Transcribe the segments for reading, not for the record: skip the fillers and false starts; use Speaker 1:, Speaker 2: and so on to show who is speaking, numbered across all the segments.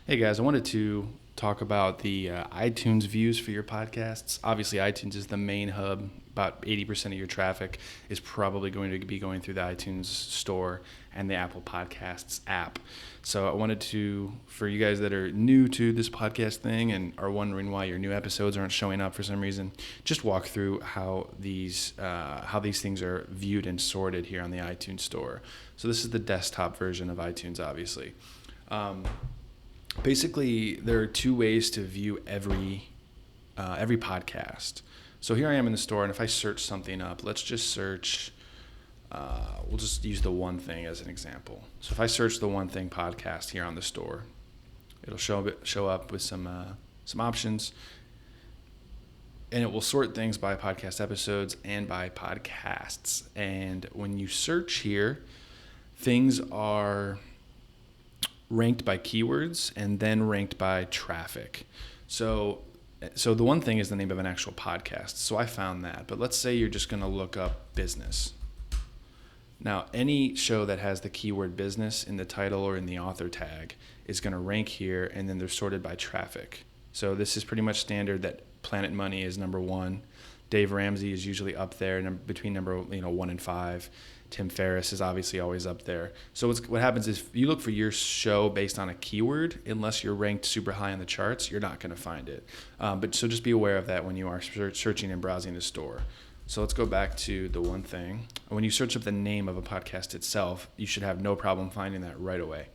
Speaker 1: Hey guys, I wanted to talk about the iTunes views for your podcasts. Obviously, iTunes is the main hub. About 80% of your traffic is probably going to be going through the iTunes store and the Apple Podcasts app. So I wanted to, for you guys that are new to this podcast thing and are wondering why your new episodes aren't showing up for some reason, just walk through how these things are viewed and sorted here on the iTunes store. So this is the desktop version of iTunes, obviously. Basically, there are two ways to view every podcast. So here I am in the store, and if I search something up, let's just search. We'll just use the One Thing as an example. So if I search the One Thing podcast here on the store, it'll show up with some options, and it will sort things by podcast episodes and by podcasts. And when you search here, things are ranked by keywords and then ranked by traffic. So the One Thing is the name of an actual podcast. So I found that. But let's say you're just going to look up business. Now, any show that has the keyword business in the title or in the author tag is going to rank here, and then they're sorted by traffic. So this is pretty much standard that Planet Money is number one. Dave Ramsey is usually up there between number 1 and 5. Tim Ferriss is obviously always up there. So what happens is you look for your show based on a keyword, unless you're ranked super high on the charts, you're not going to find it. So just be aware of that when you are searching and browsing the store. So let's go back to the One Thing. When you search up the name of a podcast itself, you should have no problem finding that right away.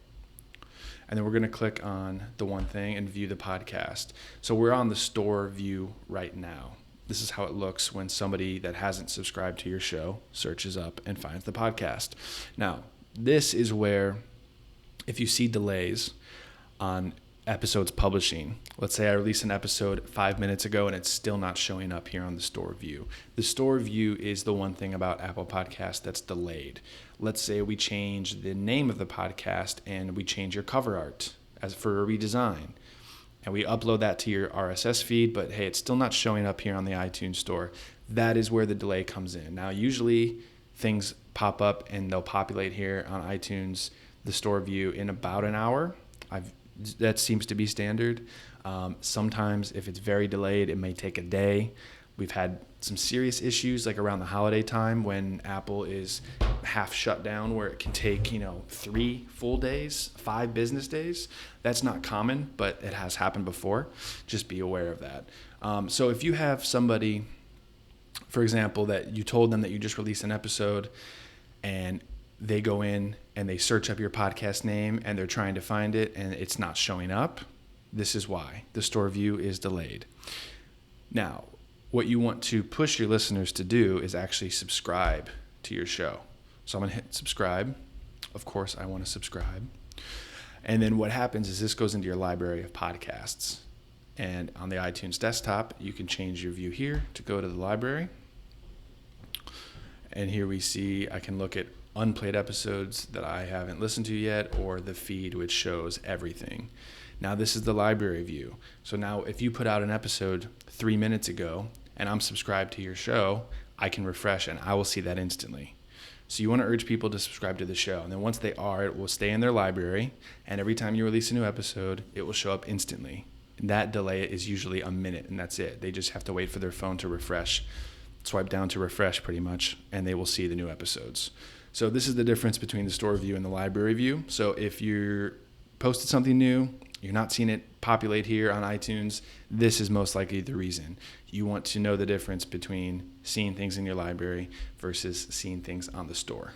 Speaker 1: And then we're going to click on the One Thing and view the podcast. So we're on the store view right now. This is how it looks when somebody that hasn't subscribed to your show searches up and finds the podcast. Now, this is where if you see delays on episodes publishing, let's say I released an episode 5 minutes ago and it's still not showing up here on the store view. The store view is the one thing about Apple Podcasts that's delayed. Let's say we change the name of the podcast and we change your cover art as for a redesign. And we upload that to your RSS feed, but hey, it's still not showing up here on the iTunes store. That is where the delay comes in. Now, usually things pop up and they'll populate here on iTunes, the store view, in about an hour. That seems to be standard. Sometimes if it's very delayed, it may take a day. We've had some serious issues like around the holiday time when Apple is half shut down where it can take 3 full days, 5 business days. That's not common, but it has happened before. Just be aware of that. So if you have somebody, for example, that you told them that you just released an episode and they go in and they search up your podcast name and they're trying to find it and it's not showing up, this is why. The store view is delayed. Now, what you want to push your listeners to do is actually subscribe to your show. So I'm going to hit subscribe. Of course, I want to subscribe. And then what happens is this goes into your library of podcasts. And on the iTunes desktop, you can change your view here to go to the library. And here we see I can look at unplayed episodes that I haven't listened to yet, or the feed, which shows everything. Now this is the library view. So now if you put out an episode 3 minutes ago and I'm subscribed to your show, I can refresh and I will see that instantly. So you want to urge people to subscribe to the show. And then once they are, it will stay in their library. And every time you release a new episode, it will show up instantly. And that delay is usually a minute and that's it. They just have to wait for their phone to refresh. Swipe down to refresh pretty much, and they will see the new episodes. So this is the difference between the store view and the library view. So if you're posted something new, you're not seeing it populate here on iTunes, this is most likely the reason. You want to know the difference between seeing things in your library versus seeing things on the store.